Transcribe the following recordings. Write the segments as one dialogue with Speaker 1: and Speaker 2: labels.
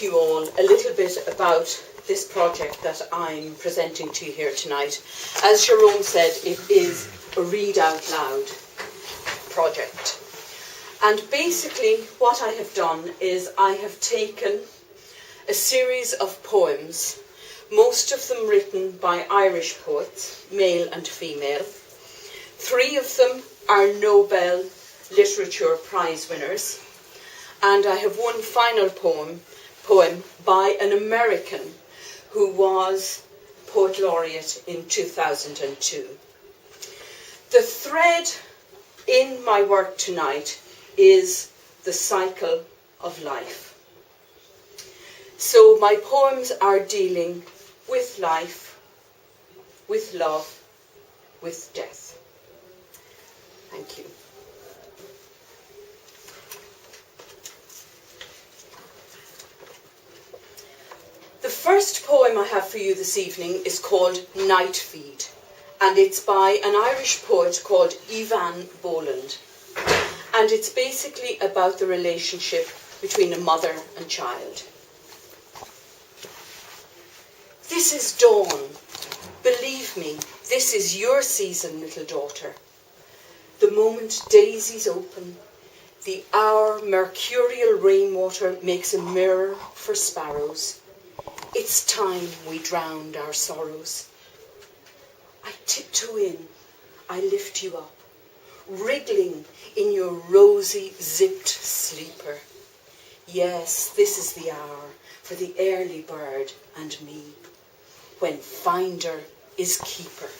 Speaker 1: you all a little bit about this project that I'm presenting to you here tonight. As Jerome said, it is a read out loud project. And basically what I have done is I have taken a series of poems, most of them written by Irish poets, male and female. 3 of them are Nobel Literature Prize winners. And I have one final poem by an American who was Poet Laureate in 2002. The thread in my work tonight is the cycle of life. So my poems are dealing with life, with love, with death. Thank you. The first poem I have for you this evening is called Night Feed, and it's by an Irish poet called EVA Boland. And it's basically about the relationship between a mother and child. This is dawn. Believe me, this is your season, little daughter. The moment daisies open, the hour mercurial rainwater makes a mirror for sparrows. It's time we drowned our sorrows. I tiptoe in, I lift you up, wriggling in your rosy zipped sleeper. Yes, this is the hour for the early bird and me, when finder is keeper.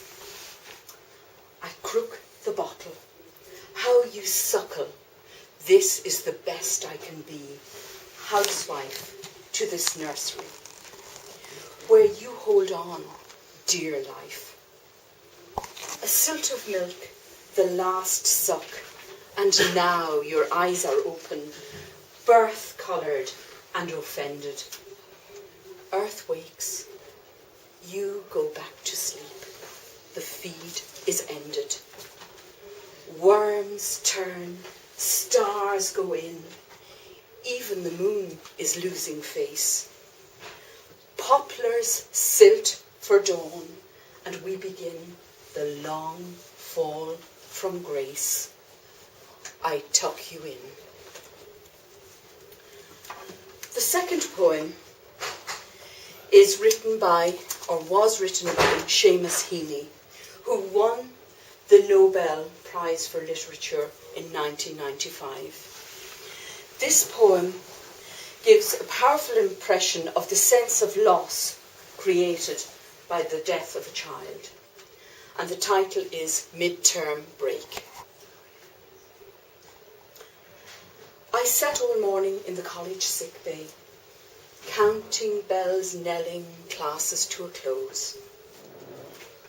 Speaker 1: I crook the bottle, how you suckle. This is the best I can be, housewife to this nursery, where you hold on, dear life. A silt of milk, the last suck, and now your eyes are open, birth-coloured and offended. Earth wakes, you go back to sleep, the feed is ended. Worms turn, stars go in, even the moon is losing face. Poplars silt for dawn, and we begin the long fall from grace. I tuck you in. The second poem is written by, or was written by, Seamus Heaney, who won the Nobel Prize for Literature in 1995. This poem gives a powerful impression of the sense of loss created by the death of a child. And the title is Midterm Break. I sat all morning in the college sick bay, counting bells knelling classes to a close.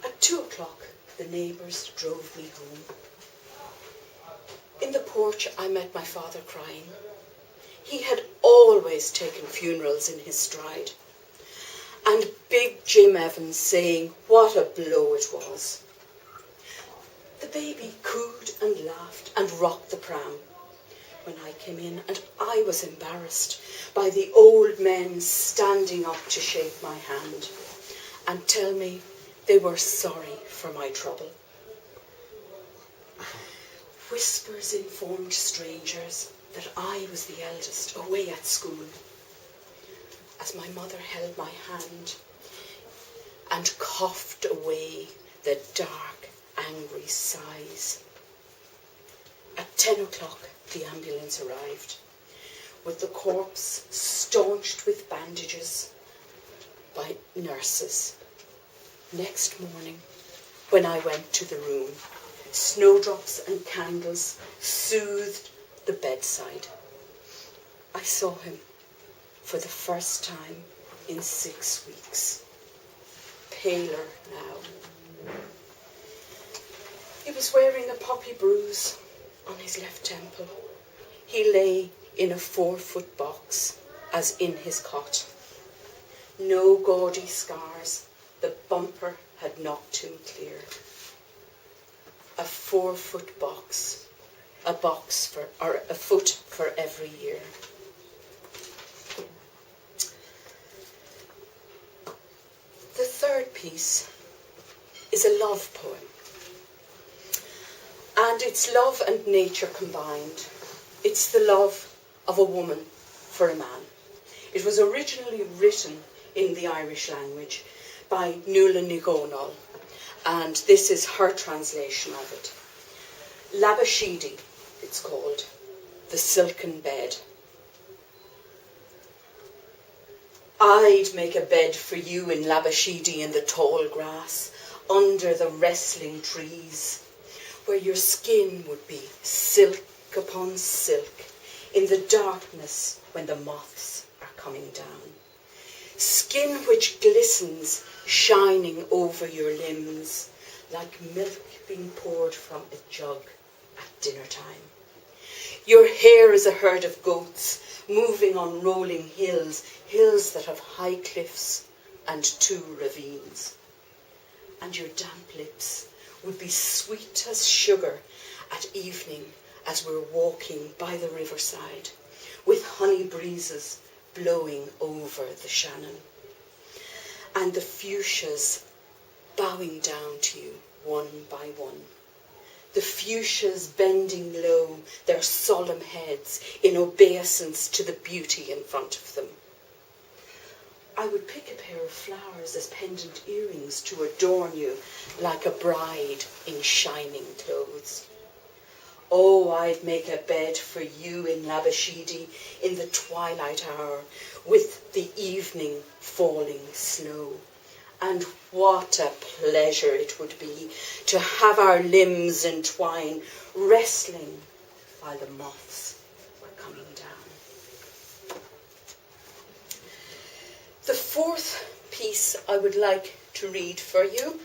Speaker 1: At 2 o'clock, the neighbours drove me home. In the porch, I met my father crying. He had always taken funerals in his stride. And big Jim Evans saying what a blow it was. The baby cooed and laughed and rocked the pram when I came in, and I was embarrassed by the old men standing up to shake my hand and tell me they were sorry for my trouble. Whispers informed strangers that I was the eldest away at school, as my mother held my hand and coughed away the dark, angry sighs. At 10 o'clock, the ambulance arrived, with the corpse staunched with bandages by nurses. Next morning, when I went to the room, snowdrops and candles soothed the bedside. I saw him for the first time in 6 weeks, paler now. He was wearing a poppy bruise on his left temple. He lay in a 4-foot box, as in his cot. No gaudy scars, the bumper had knocked him clear. A 4-foot box, a foot for every year. piece is a love poem. And it's love and nature combined. It's the love of a woman for a man. It was originally written in the Irish language by Nuala Ní Dhomhnaill, and this is her translation of it. Labashidi, it's called, the silken bed. I'd make a bed for you in Labashidi in the tall grass, under the wrestling trees, where your skin would be silk upon silk in the darkness when the moths are coming down. Skin which glistens, shining over your limbs, like milk being poured from a jug at dinner time. Your hair is a herd of goats, moving on rolling hills, hills that have high cliffs and 2 ravines. And your damp lips would be sweet as sugar at evening as we're walking by the riverside, with honey breezes blowing over the Shannon. And the fuchsias bowing down to you one by one. The fuchsias bending low their solemn heads in obeisance to the beauty in front of them. I would pick a pair of flowers as pendant earrings to adorn you like a bride in shining clothes. Oh, I'd make a bed for you in Labashidi in the twilight hour with the evening falling snow. And what a pleasure it would be to have our limbs entwine, wrestling while the moths were coming down. The 4th piece I would like to read for you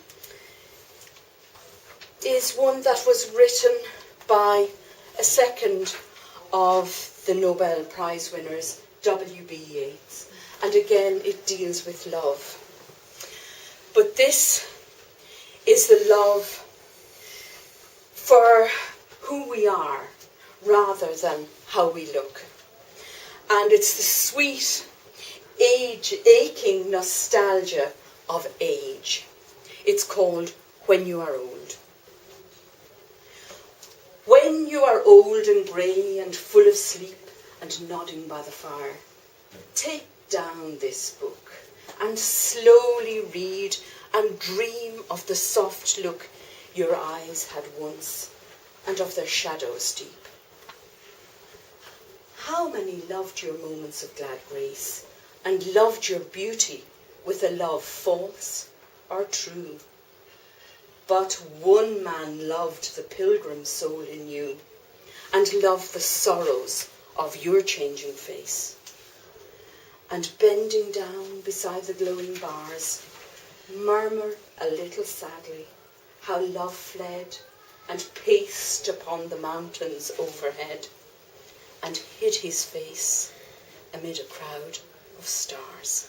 Speaker 1: is one that was written by a second of the Nobel Prize winners, W.B. Yeats. And again, it deals with love. But this is the love for who we are rather than how we look. And it's the sweet, aching nostalgia of age. It's called When You Are Old. When you are old and grey and full of sleep and nodding by the fire, take down this book and slowly read and dream of the soft look your eyes had once and of their shadows deep. How many loved your moments of glad grace and loved your beauty with a love false or true? But one man loved the pilgrim soul in you and loved the sorrows of your changing face. And bending down beside the glowing bars, murmur a little sadly how love fled and paced upon the mountains overhead and hid his face amid a crowd of stars.